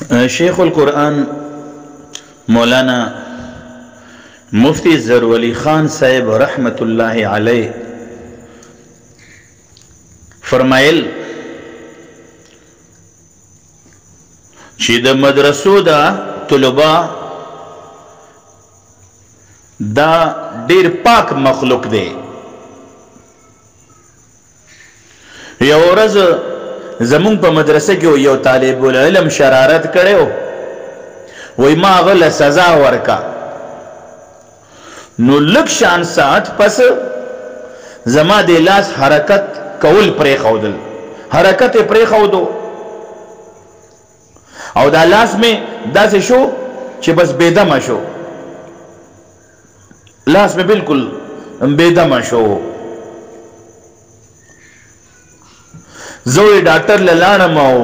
شیخ القرآن مولانا مفتی ظہرولی خان صاحب رحمت اللہ علیہ فرمایل چې د مدرسو دا طلبا دا ډیر پاک مخلوق دی. یو ورځ زمون په مدرسه کې یو طالب العلم شرارت کړو، وای ما غل سزا ورکا. نو لک شان ساعت پس زما د لاس حرکت کول پرې خودل، حرکت پرې خودو او دا لاس می داسې شو چې بس بېدمه شو، لاس می بالکل بېدمه شو. زوی ډاکټر لاړم او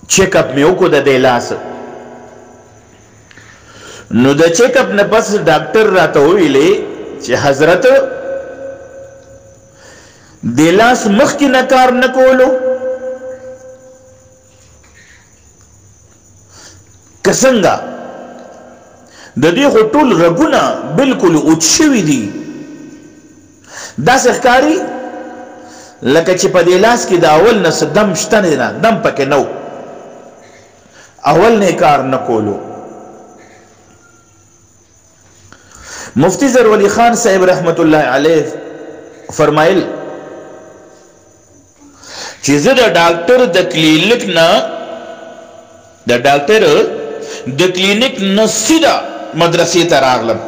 چیک اپ می وکړو د دې لاس. نو د چیک اپ نه پس ډاکټر راته ویلې چې حضرت د لاس مخکې نه کار نه کولو، که څنګه د دې خو ټول رګونه بالکل اوچ شوي دي، داسې ښکاري لکه چې په دې لاس کې د اول نه څه دم شته نه، دم پکې نه و، اول نه کار نه کولو. مفتی ظہرولی خان صاحب رحمت اللہ علیہ فرمایل چې زه د ډاکټر د کلینیک نه سیده مدرسې ته راغلم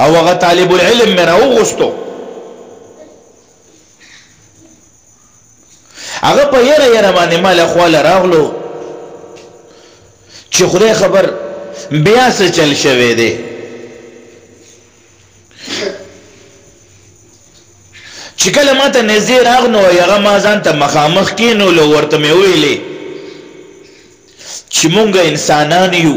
او هغه طالب العلم مې راوغوښتو. هغه په یره باندې ما له خواله راغلو چې خدای خبر بیا څه چل شوی دی. چې کله ما ته نږدې راغنو هغه ما ځان ته مخامخ کېنولو، ورته مې ویلې چې مونږ انسانان یو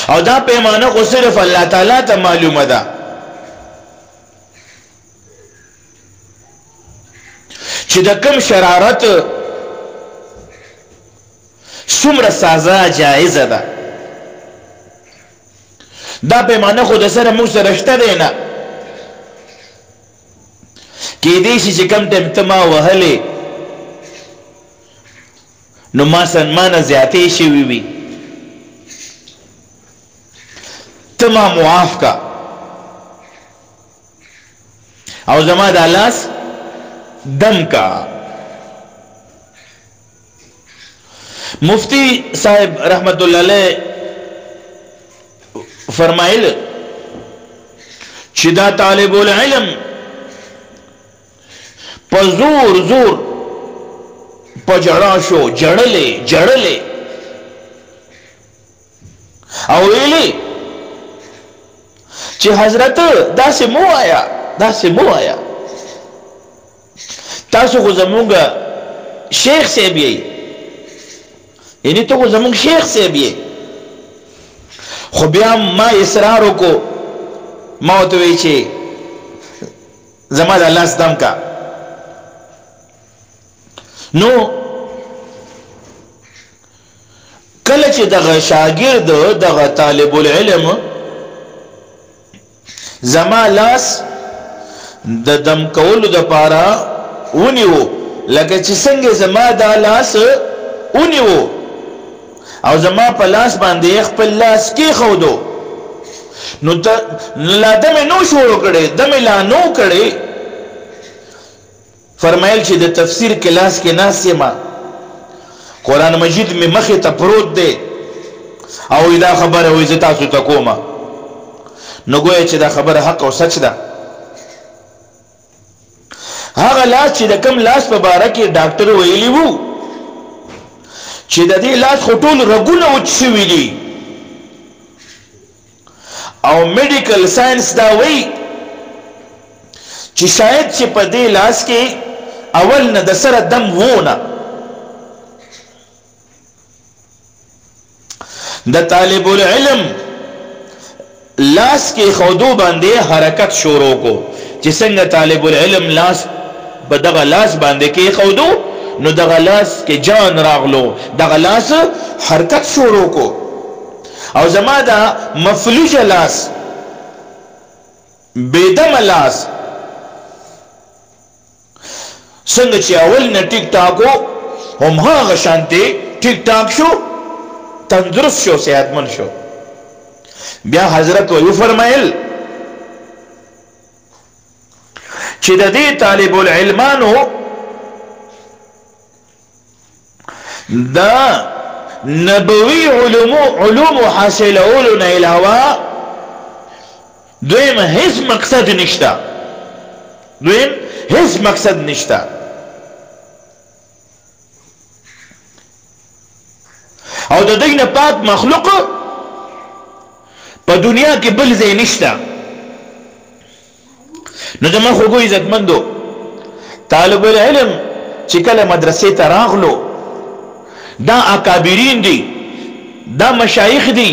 او دا پیمانه خو صرف الله تعالی ته معلومه ده چې د کوم شرارت څومره سزا جایزه ده. دا پیمانه خو د سره موږ سره شته دی نه، کېدای شي چې کوم ټایم ته ما وهلې نو ما سنمانه زیاتې شوي وي، ته ما معاف کا او زما دا لاس دم کا. مفتی صاحب رحمت اللہ علیہ فرمایل چې دا طالب العلم په زور زور په جړا شو، جړلې او ویلې چې حضرت داسې مو آیا تاسو خو زمونږ شیخ صاحب یې، یعنی ته خو زمونږ شیخ صاحب یې. خو بیا ما اصرار وکړو، ما ورته وی چې زما د لاس دم کا. نو کله چې دغه شاګرد دغه طالب العلم زما لاس د دم کولو دپاره ونیو، لکه چې څنګه زما دا لاس ونیو او زما په لاس باندې خپل لاس کېښودو، نو لا دمې نو شروع کړی، دمې لا نو کړی. فرمایل چې د تفسیر کلاس کې ناست یم، قرآن مجید مې مخې ته پروت دی او دا خبره وایي زه تاسو ته کومه. نو ګویا چې دا خبره حق او سچ ده. هغه لاس چې د کوم لاس په باره کې ډاکټر ویلي وو چې د دې لاس خو ټول رګونه وچ شوي دي او میډیکل ساینس دا وایي چې شاید چې په دې لاس کې اول نه د سره دم وونه. د طالب العلم لاس کې خودو باندې حرکت شروع کو چې څنګه طالب العلم لاس په دغه لاس باندې کې خودو نو دغه لاس کې جان راغلو، دغه لاس حرکت شروع کو. او زما دا مفلوج لاس، بیدم لاس، څنګه چې اول نه ټیک ټاکو هم هغه شانتي ټیک ټاک شو، تندرست شو، صحتمند شو. بیا حضرت وی فرمایل چې د دې طالب العلمانو دا نبوي علوم حاصلولو نه علاوه دویم هیڅ مقصد نشته، دویم هیڅ مقصد نشته. او د دې نه پاک مخلوق په دنیا کې بل ځای نشته. نو زما خوږو عزتمندو، طالب العلم چې کله مدرسې ته راغلو، دا اکابرین دي، دا مشایخ دي،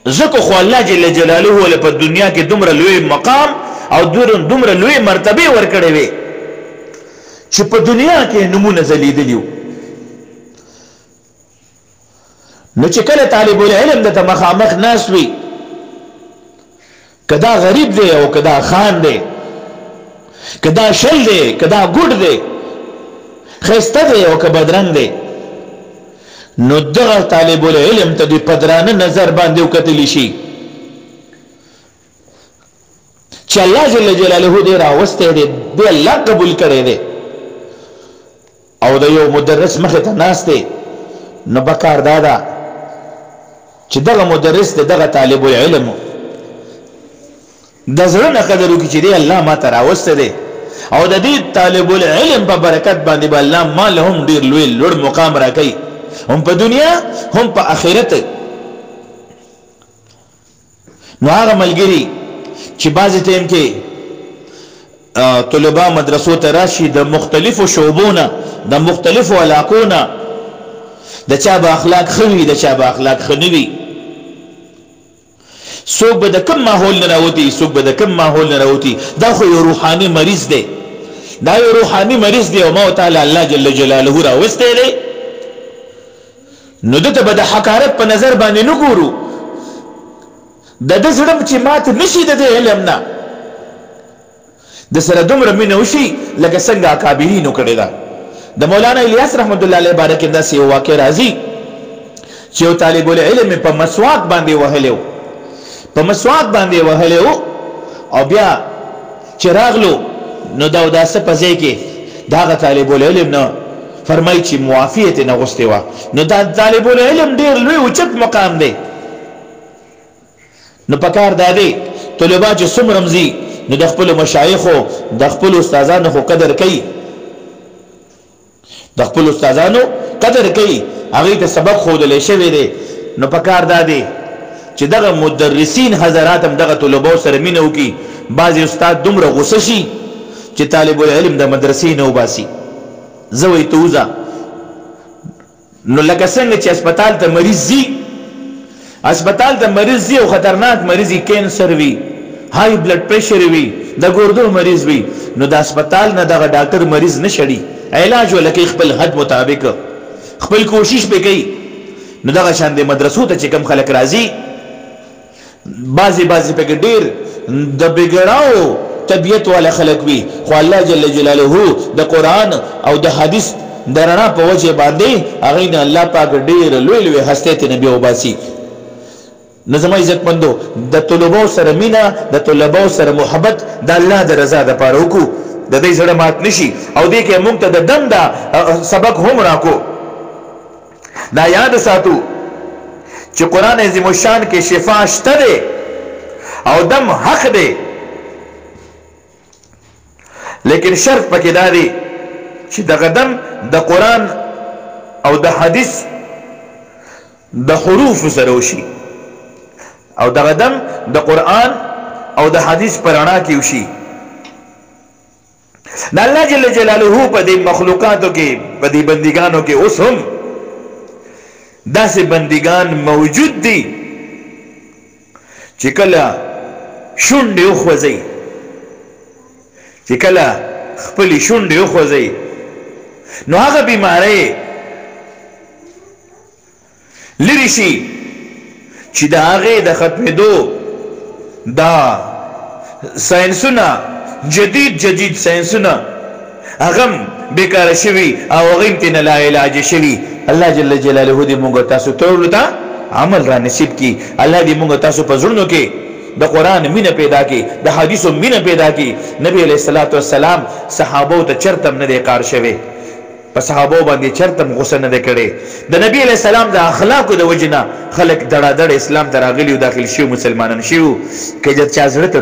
ځکه خو الله جل جلاله ول په دنیا کې دومره لوی مقام او دومره لوی مرتبه ورکړې وي چې په دنیا کې نمونه ځلیدلیو. نو چې کله طالب العلم د مخامخ ناس وي، کدا غریب دی او کدا خان دی، کدا شل دی کدا ګډ دی، خسته دی او که بدرنګ دی، نو دغه طالب العلم ته د پدرانه نظر باندې وکتلی شي چې الله جل جلاله دې راوسته دې الله قبول کړي دي. او د یو مدرس مخه ته ناس دی، نو بکار دادا چې دغه مدرس دغه طالب العلم د زړه نه قدر وکړي چې الله ما ته راوسته دی، او د دې طالب العلم په برکت باندې به الله ما له هم ډیر لوی لوړ مقام راکړي، هم په دنیا هم په آخرت. نو هغه ملګری چې بعضې ټیم کې طلبا مدرسو ته راشي د مختلفو شعبونه، د مختلفو علاقونه، د چا به اخلاق ښه وي، د چا به اخلاق ښه نه وي، څوک به د کوم ماحول نه راوتي، څوک به د کوم ماحول نه راوتي. دا خو یو روحاني مریض دی، دا یو روحاني مریض دی او ما تعالی الله جل جلاله راوستی دی. نو دته به د حقارت په نظر باندې نه ګورو، د ده زړه چې مات نشي د دې علم نه، د سره دومره مینه وشي لکه څنګه اکابرینو کړې ده. د مولانا الیاس رحمت الله علیه باره کې داسې یو واقع راځي چې یو طالب العلم په مسواک باندې وهلی و، په مسواک باندې وهلی و، او بیا چې راغلو نو دا اوداسه په ځای کې د هغه طالب العلم نه فرمایي چې معافیت یې نه غوښتې وه. نو دا طالب العلم ډېر لوی اوچت مقام دی. نو پکار دا دی طلبا چې څومره ځي نو د خپلو مشایخو د خپلو استادانو خو قدر کوي، د خپلو استادانو قدر کوي، هغوی ته سبق ښودلی شوی دی. نو پکار دا دی چې دغه مدرسین حضرات هم دغه طلباو سره مینه وکړي. بعضې استاد دومره غصه شي چې طالب العلم د مدرسې نه وباسي، زه وایي ته وځه. نو لکه څنګه چې اسپتال ته مریض ځي، اسپتال ته مریض ځي او خطرناک مریض وي، کینسر وي، های بلډ پریشر وي، د ګردو مریض وي، نو د اسپتال نه دغه ډاکټر مریض نه شړي، علاج ولکه خپل حد مطابق خپل کوشش به کوي. نو دغه شان د مدرسو ته چې کم خلک راځي، بعضې پکې ډېر د بګړاو طبیعت والا خلک وي، خو الله جل جلاله د قرآن او د حدیث د رڼا په وجه باندې هغوی نه الله پاک ډېر لوی لوی هستۍ ته نه بیا وباسي. نو زما عزتمندو، د طلباو سره مینه، د طلباو سره محبت د الله د رضا دپاره وکړو، د دې زړه مات نشي. او دې کې موږ ته د دم دا سبق هم راکو. دا یاد ساتو چې قرآن عظیم الشان کې شفا شته دی او دم حق دی، لیکن شرط پکې دا دی چې دغه دم د قرآن او د حدیث د حروف سره وشي، او دغه دم د قرآن او د حدیث پر رڼا کې وشي. د الله جل جلاله په دې مخلوقاتو کې، په دې بندګانو کې اوس هم داسې بندگان موجود دي چې کله شونډې وخوځي، چې کله خپلې شونډې وخوځي نو هغه بیماری لری شي چې د هغې د ختمېدو دا ساینسونه جدید ساینسونه هغه بیکاره شوي او هغه ته نه لا علاج شوي. الله جل جلاله دې موږ تاسو ټول ته عمل را نصیب کی. الله دې موږ تاسو په زړونو کې د قرآن مینه پیدا کی، د حدیثو مینه پیدا کی. نبی علیہ الصلوۃ والسلام صحابو ته چرتم نه دی کار شوی، په صحابو باندې چرتم غصه نه دی کړي. د نبی علیہ السلام د اخلاقو د وجنه خلک دړه دړ اسلام ته راغلي او داخل شي مسلمانان شي. که چا زړه ته